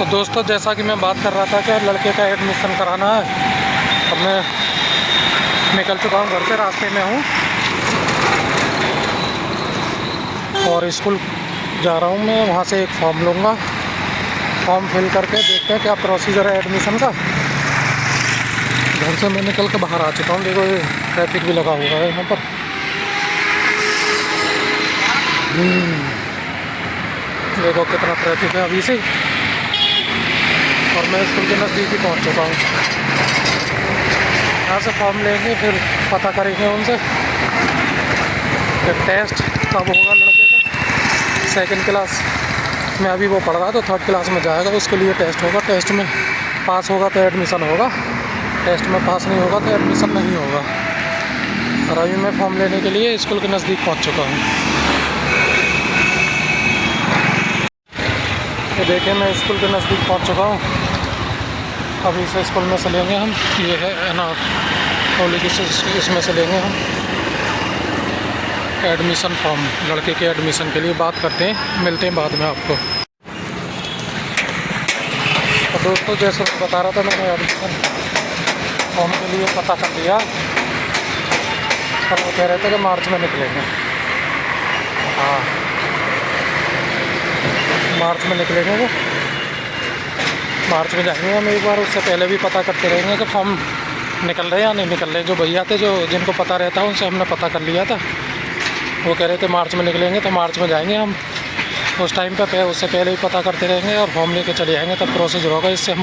तो दोस्तों, जैसा कि मैं बात कर रहा था कि लड़के का एडमिशन कराना है। अब मैं निकल चुका हूँ घर से, रास्ते में हूँ और स्कूल जा रहा हूँ। मैं वहाँ से एक फॉर्म लूँगा, फॉर्म फिल करके देखते हैं क्या प्रोसीजर है एडमिशन का। घर से मैं निकल के बाहर आ चुका हूँ। देखो, ये ट्रैफिक भी लगा हुआ है यहाँ पर। देखो कितना ट्रैफिक है अभी से, और मैं स्कूल के नज़दीक ही पहुँच चुका हूँ। यहाँ से फॉर्म लेंगे, फिर पता करेंगे उनसे फिर टेस्ट कब होगा लड़के का। सेकंड क्लास में अभी वो पढ़ रहा है, तो थर्ड क्लास में जाएगा, उसके लिए टेस्ट होगा। टेस्ट में पास होगा तो एडमिशन होगा, टेस्ट में पास नहीं होगा तो एडमिशन नहीं होगा। और अभी मैं फॉर्म लेने के लिए स्कूल के नज़दीक पहुँच चुका हूँ। ये देखिए, मैं स्कूल के नज़दीक पहुँच चुका हूँ। अभी से स्कूल में से लेंगे हम, ये है ना कॉलेज से, इसमें से लेंगे हम एडमिशन फॉर्म। लड़के के एडमिशन के लिए बात करते हैं, मिलते हैं बाद में आपको। तो दोस्तों, जैसे मैं बता रहा था, मैंने एडमिशन फॉर्म के लिए पता कर लिया, और वो कह रहे थे कि मार्च में निकलेंगे। हाँ, मार्च में निकलेंगे वो, मार्च में जाएंगे हम। एक बार उससे पहले भी पता करते रहेंगे कि फॉर्म निकल रहे या नहीं निकल रहे। जो भैया थे, जो जिनको पता रहता है, उनसे हमने पता कर लिया था। वो कह रहे थे मार्च में निकलेंगे, तो मार्च में जाएंगे हम। उस टाइम पे उससे पहले ही पता करते रहेंगे और फॉर्म लेके चले जाएंगे, तब प्रोसीजर होगा। इससे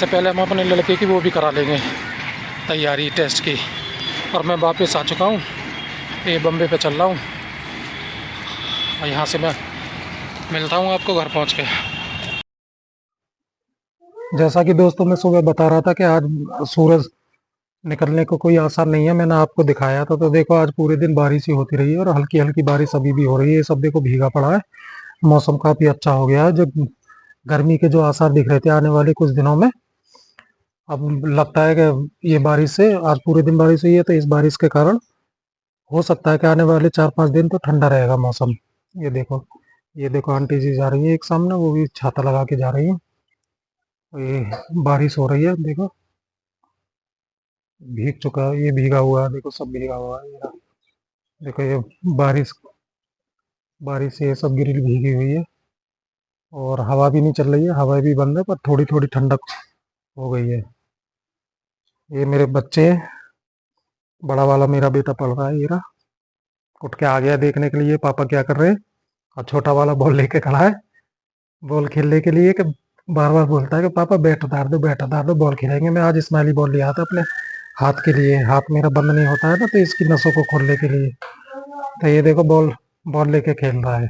पहले हम अपने लड़के की वो भी करा लेंगे, तैयारी टेस्ट की। और मैं वापस आ चुका हूँ, ये बम्बे पे चल रहा हूँ, और यहाँ से मैं मिलता हूँ आपको घर पहुँच के। जैसा कि दोस्तों मैं सुबह बता रहा था कि आज सूरज निकलने को कोई आसार नहीं है, मैंने आपको दिखाया था। तो देखो, आज पूरे दिन बारिश ही होती रही है, और हल्की हल्की बारिश अभी भी हो रही है। ये सब देखो भीगा पड़ा है। मौसम काफी अच्छा हो गया है। जो गर्मी के जो आसार दिख रहे थे आने वाले कुछ दिनों में, अब लगता है कि ये बारिश से, आज पूरे दिन बारिश हुई है, तो इस बारिश के कारण हो सकता है कि आने वाले 4-5 दिन तो ठंडा रहेगा मौसम। ये देखो आंटी जी जा रही है एक सामने, वो भी छाता लगा के जा रही है। ये बारिश हो रही है, देखो भीग चुका है, ये भीगा हुआ है, देखो सब भीगा हुआ है। देखो ये बारिश बारिश से ये सब ग्रिल भीगी हुई है, और हवा भी नहीं चल रही है, हवा भी बंद है, पर थोड़ी थोड़ी ठंडक हो गई है। ये मेरे बच्चे, बड़ा वाला मेरा बेटा पढ़ रहा है, ये रहा, उठ के आ गया देखने के लिए पापा क्या कर रहे हैं। और छोटा वाला बॉल लेके खड़ा है, बॉल खेलने के लिए, कि बार बार बोलता है कि पापा बैट उतार दो, बैट उतार दो, बॉल खेलेंगे। मैं आज स्माइली बॉल लिया था अपने हाथ के लिए, हाथ मेरा बंद नहीं होता है ना, तो इसकी नसों को खोलने के लिए। तो ये देखो बॉल बॉल लेके खेल रहा है।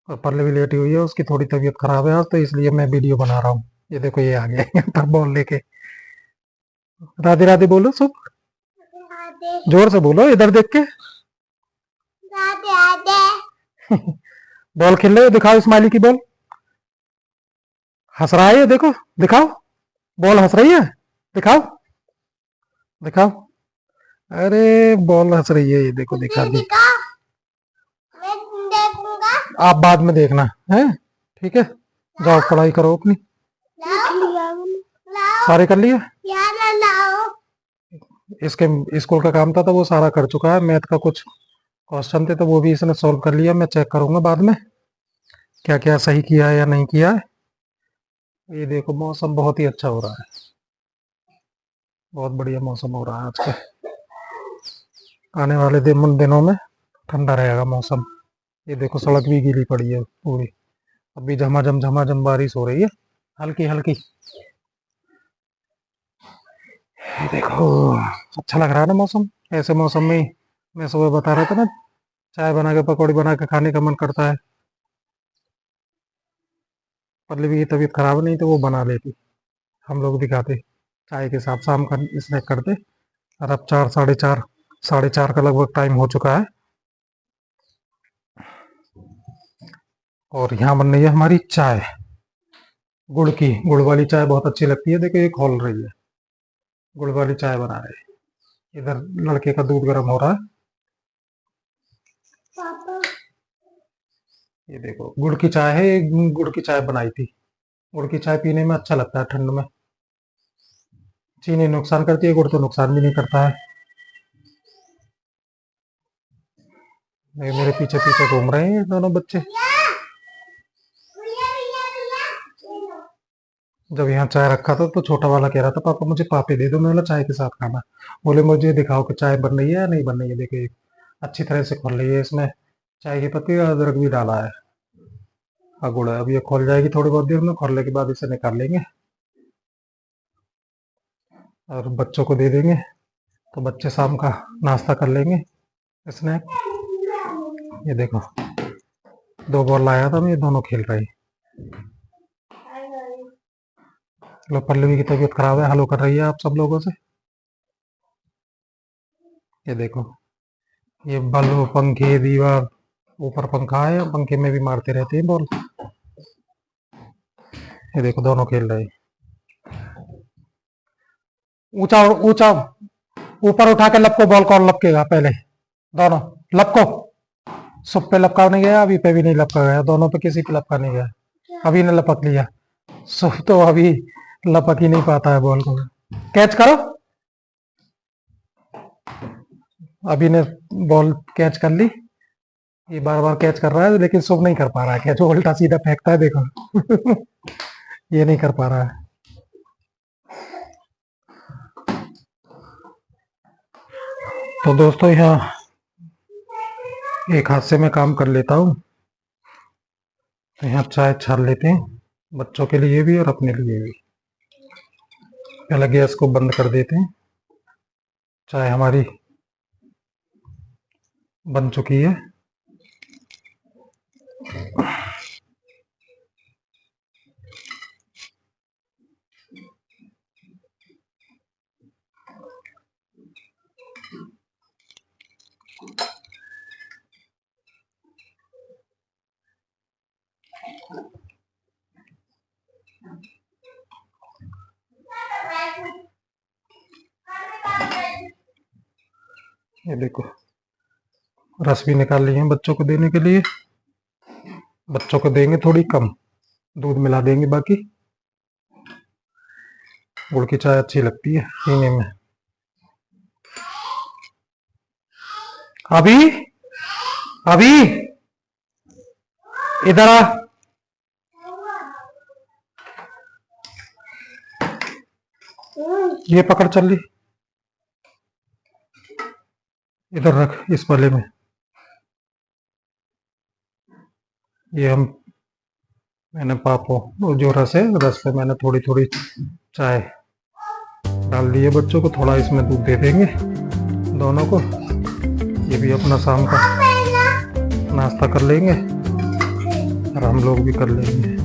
और पल्ले भी लेटी हुई है, उसकी थोड़ी तबीयत खराब है आज, तो इसलिए मैं वीडियो बना रहा हूँ। ये देखो ये आ गया यहाँ पर बॉल लेके। राधे राधे बोलो सब, जोर से बोलो इधर देख के। बॉल खेल रहे हो, दिखाओ स्माइली की बॉल। हंस रहा है ये, देखो दिखाओ, बॉल हंस रही है, दिखाओ दिखाओ। अरे बॉल हंस रही है, ये देखो दिखा दी। आप बाद में देखना है, ठीक है। जाओ पढ़ाई करो अपनी। सारे कर लिए, इसके स्कूल का काम था तो वो सारा कर चुका है। मैथ का कुछ क्वेश्चन थे तो वो भी इसने सॉल्व कर लिया। मैं चेक करूंगा बाद में क्या क्या सही किया है या नहीं किया है। ये देखो मौसम बहुत ही अच्छा हो रहा है, बहुत बढ़िया मौसम हो रहा है आज के। आने वाले दिनों में ठंडा रहेगा मौसम। ये देखो सड़क भी गीली पड़ी है पूरी, अभी झमाझम बारिश हो रही है, हल्की हल्की। ये देखो अच्छा लग रहा है ना मौसम। ऐसे मौसम में मैं सुबह बता रहा था ना, चाय बना के पकौड़ी बना के खाने का मन करता है। पल्लवी की तबीयत खराब नहीं तो वो बना लेती, हम लोग भी खाते चाय के साथ, शाम का स्नैक करते। और अब 4, साढ़े 4 का लगभग टाइम हो चुका है, और यहाँ बन रही है हमारी चाय, गुड़ वाली चाय बहुत अच्छी लगती है। देखो ये खोल रही है, गुड़ वाली चाय बना रहे हैं। इधर लड़के का दूध गर्म हो रहा है। ये देखो गुड़ की चाय है, ये गुड़ की चाय बनाई थी। गुड़ की चाय पीने में अच्छा लगता है ठंड में। चीनी नुकसान करती है, गुड़ तो नुकसान भी नहीं करता है। ये मेरे पीछे पीछे घूम रहे हैं ये दोनों बच्चे। जब यहाँ चाय रखा था तो छोटा वाला कह रहा था पापा मुझे पापे दे दो, मैं बोला चाय के साथ खाना। बोले मुझे दिखाओ कि चाय बन रही है या नहीं बन रही है। देखिए अच्छी तरह से खोल रही है, इसमें चाय की पत्ती और अदरक भी डाला है और गुड़ है। अब ये खोल जाएगी थोड़ी बहुत देर में, खोलने के बाद इसे निकाल लेंगे और बच्चों को दे देंगे, तो बच्चे शाम का नाश्ता कर लेंगे स्नैक। ये देखो 2 बॉल लाया था मैं, ये दोनों खेल रहे हैं। लो पल्लवी की तबीयत खराब है, हेलो कर रही है आप सब लोगों से। ये देखो ये बल्ब पंखे दीवार, ऊपर पंखा है, पंखे में भी मारते रहते हैं बॉल। ये देखो दोनों खेल रहे हैं। ऊंचा ऊंचा ऊपर उठा के लपको, बॉल कौन लपकेगा पहले? दोनों लपको। सुप पे लपका नहीं गया, अभी पे भी नहीं लपका गया, दोनों पे किसी पे लपका नहीं गया। अभी ने लपक लिया, सुप तो अभी लपक ही नहीं पाता है बॉल को। कैच करो, अभी ने बॉल कैच कर ली। ये बार बार कैच कर रहा है लेकिन सुप नहीं कर पा रहा है कैच, उल्टा सीधा फेंकता है देखो। ये नहीं कर पा रहा है। तो दोस्तों यहाँ एक हाथ से मैं काम कर लेता हूँ, तो यहाँ चाय छान लेते हैं बच्चों के लिए भी और अपने लिए भी। पहले गैस को बंद कर देते हैं। चाय हमारी बन चुकी है। ये देखो रस भी निकाल लिए हैं बच्चों को देने के लिए। बच्चों को देंगे थोड़ी कम, दूध मिला देंगे बाकी। गुड़ की चाय अच्छी लगती है पीने में। अभी अभी इधर आ, ये पकड़ चल ली, इधर रख इस वाले में। ये मैंने पापो जो रस है, रस पे मैंने थोड़ी थोड़ी चाय डाल दी है बच्चों को, थोड़ा इसमें दूध दे देंगे दोनों को। ये भी अपना शाम का नाश्ता कर लेंगे और हम लोग भी कर लेंगे।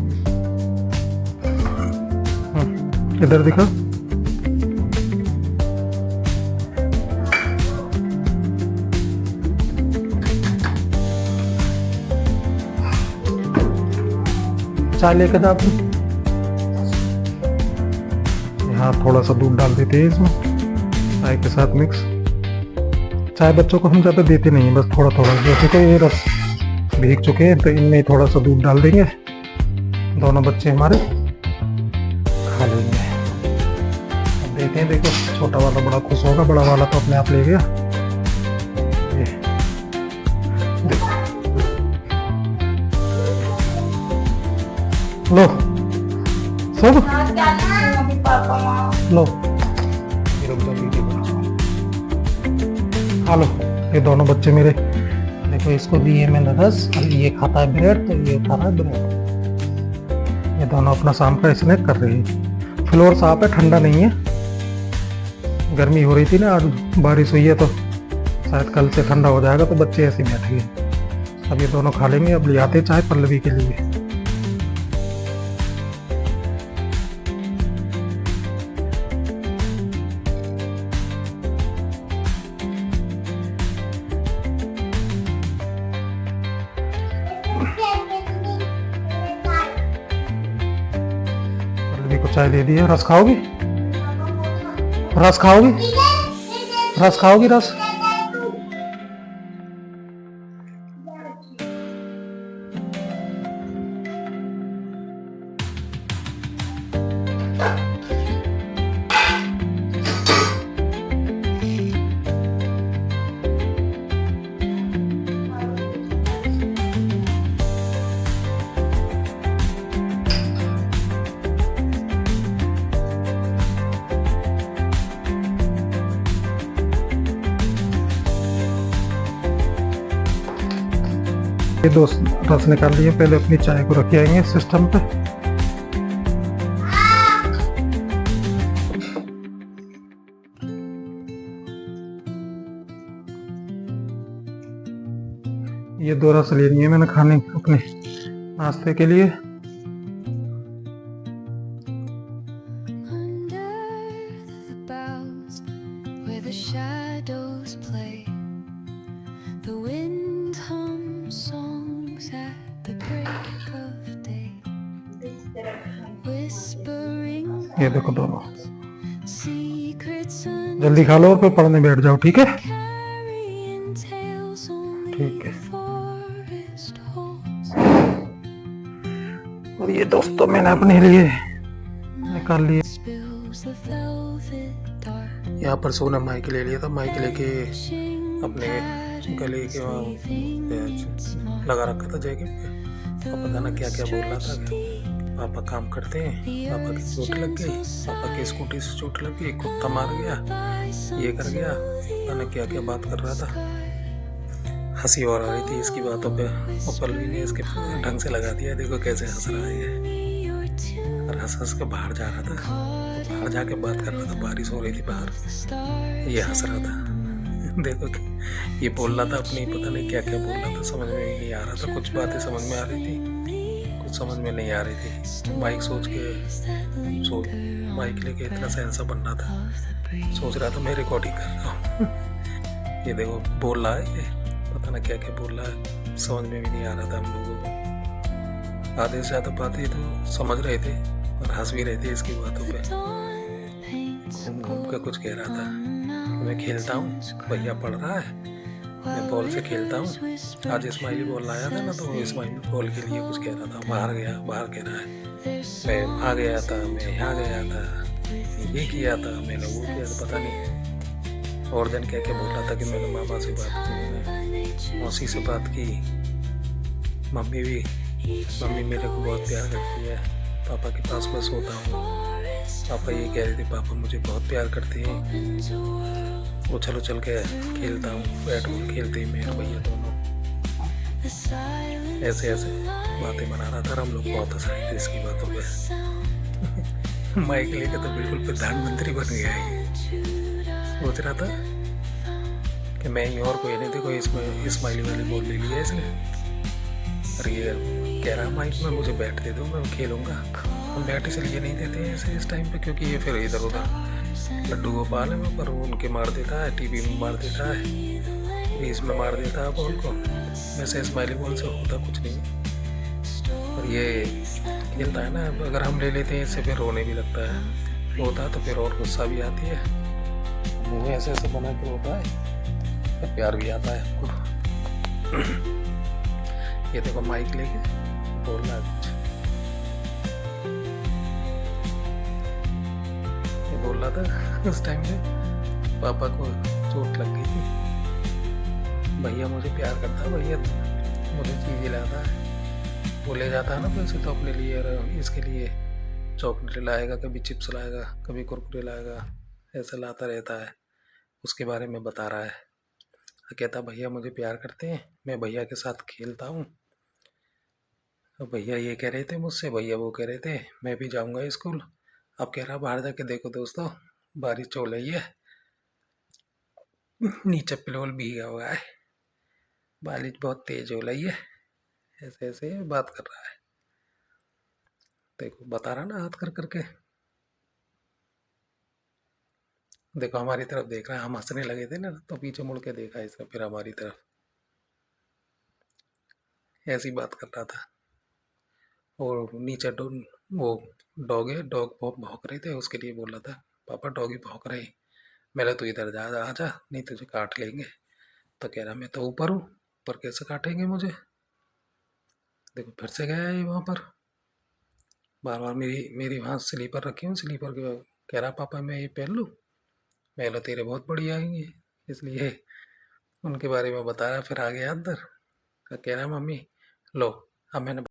इधर दिखा, चाय लेकर जा। यहाँ थोड़ा सा दूध डाल देते हैं इसमें चाय के साथ मिक्स। चाय बच्चों को हम ज़्यादा देते नहीं हैं, बस थोड़ा थोड़ा। जैसे कि ये रस भीग चुके हैं तो इनमें थोड़ा सा दूध डाल देंगे, दोनों बच्चे हमारे खा लेंगे। अब देते हैं, देखो छोटा वाला बड़ा खुश होगा, बड़ा वाला तो अपने आप ले गया। ये देखो, लो सब लो, खा लो। ये दोनों बच्चे मेरे देखो, इसको दिए मैंने रस और ये खाता है ब्रेड, तो ये खा रहा है ब्रेड। ये दोनों अपना शाम का स्नैक कर रहे हैं। फ्लोर साफ है, ठंडा नहीं है। गर्मी हो रही थी ना, आज बारिश हुई है तो शायद कल से ठंडा हो जाएगा, तो बच्चे ऐसे बैठ गए। अब ये दोनों खा लेंगे। अब ले आते चाय पल्लवी के लिए। को चाय दे दी है। रस खाओगी? रस खाओगी? रस खाओगी? रस ये दो रस निकाल लिए, पहले अपनी चाय को रख आएंगे सिस्टम पे। ये दो रस ले लिए मैंने खाने अपने नाश्ते के लिए। ये देखो दोनों, जल्दी खा लो और फिर पढ़ने बैठ जाओ, ठीक है? ठीक है। और ये दोस्तों मैंने अपने लिए निकाल लिए। यहाँ पर सोना माइक ले लिया था, माइक लेके अपने गले के वहाँ लगा रखा था जैकेट पे। और पता ना क्या क्या बोल रहा था। पापा काम करते हैं, पापा की चोट लग गई, पापा की स्कूटी से चोट लग गई, कुत्ता मार गया, ये कर गया, पता ना क्या क्या बात कर रहा था। हंसी और आ रही थी इसकी बातों पे, और पल्लवी ने इसके ढंग से लगा दिया। देखो कैसे हंस रहा है ये, और हंस हंस के बाहर जा रहा था, बाहर जाके बात कर रहा था। बारिश हो रही थी बाहर, ये हंस रहा था। देखो कि ये बोल रहा था अपनी, पता नहीं क्या क्या बोल रहा था, समझ में नहीं आ रहा था। कुछ बातें समझ में आ रही थी, कुछ समझ में नहीं आ रही थी। माइक माइक लेके इतना सहनसा बन रहा था, सोच रहा था मैं रिकॉर्डिंग कर रहा हूँ। ये देखो बोल रहा है, ये पता ना क्या क्या बोल रहा है, समझ में भी नहीं आ रहा था। हम लोगों को आधे से ज़्यादा बातें तो समझ रहे थे और हंस भी रहे थे इसकी बातों पे। घूम घूम कर कुछ कह रहा था कि मैं खेलता हूँ, भैया पढ़ रहा है, मैं बॉल से खेलता हूँ। आज स्माइली बॉल लाया था ना, तो वो स्माइली बॉल के लिए कुछ कह रहा था। बाहर कह रहा है मैं वहाँ गया था, मैं यहाँ गया था, ये किया था, मैंने वो किया था, पता नहीं। और दिन क्या क्या बोल रहा था कि मैंने मामा से बात की, मैंने मौसी से बात की, मम्मी मेरे को बहुत प्यार करती है, पापा के पास मैं सोता हूँ। पापा ये कह रहे थे पापा मुझे बहुत प्यार करते हैं, वो चल के खेलता हूँ, बैट बॉल खेलते ही मैं और भैया दोनों। ऐसे बातें बना रहा था, हम लोग बहुत हंस रहे थे इसकी बातों पे। माइक लेकर तो बिल्कुल प्रधानमंत्री बन गया है। सोच रहा था कि मैं ही और कोई नहीं, देखो इसमें स्माइली वाली बॉल ले लिया इसने। और ये कह रहा माइक में मुझे बैट दे दो, मैं खेलूँगा। हम बैट इसलिए नहीं देते ऐसे इस टाइम पे, क्योंकि ये फिर इधर उधर लड्डू गोपाल है, पर उनके मार देता है, टीवी में मार देता है, बीच में मार देता है बॉल को। वैसे स्माइली बॉल से होता कुछ नहीं। और ये खेलता है ना, अगर हम ले लेते हैं इससे फिर रोने भी लगता है, होता तो फिर और गुस्सा भी आती है, मुँह ऐसे बना के होता है, फिर प्यार भी आता है हमको। ये देखो माइक लेके बोल रहा है कुछ, ये बोल रहा था उस टाइम पे पापा को चोट लग गई थी, भैया मुझे प्यार करता है, भैया मुझे चीज़ें लाता है, वो ले जाता है ना पैसे तो अपने लिए, और इसके लिए चॉकलेट लाएगा, कभी चिप्स लाएगा, कभी कुरकुरे लाएगा, ऐसा लाता रहता है। उसके बारे में बता रहा है, कहता भैया मुझे प्यार करते हैं, मैं भैया के साथ खेलता हूँ। अब भैया ये कह रहे थे मुझसे, भैया वो कह रहे थे मैं भी जाऊँगा स्कूल। अब कह रहा बाहर जाके देखो दोस्तों, बारिश हो रही है, नीचे पिलोल भीगा हुआ है, बारिश बहुत तेज हो रही है, ऐसे बात कर रहा है। देखो बता रहा ना हाथ कर करके, देखो हमारी तरफ देख रहा है, हम हंसने लगे थे ना तो पीछे मुड़ के देखा इसने फिर हमारी तरफ, ऐसी बात कर रहा था। और नीचे वो डॉग है, डॉग बहुत भौंक रहे थे, उसके लिए बोल रहा था पापा डॉगी भौंक रहे, मेरा तो इधर जा आ जा नहीं तुझे काट लेंगे। तो कह रहा मैं तो ऊपर हूँ, ऊपर कैसे काटेंगे मुझे। देखो फिर से गया है वहाँ पर, बार बार मेरी वहाँ स्लीपर रखी हूँ, स्लीपर के कह रहा पापा मैं ये पहन लूँ, मैं बोला तेरे बहुत बढ़िया आएंगे, इसलिए उनके बारे में बता रहा। फिर आ गया अंदर, कह रहा मम्मी लो अब मैंने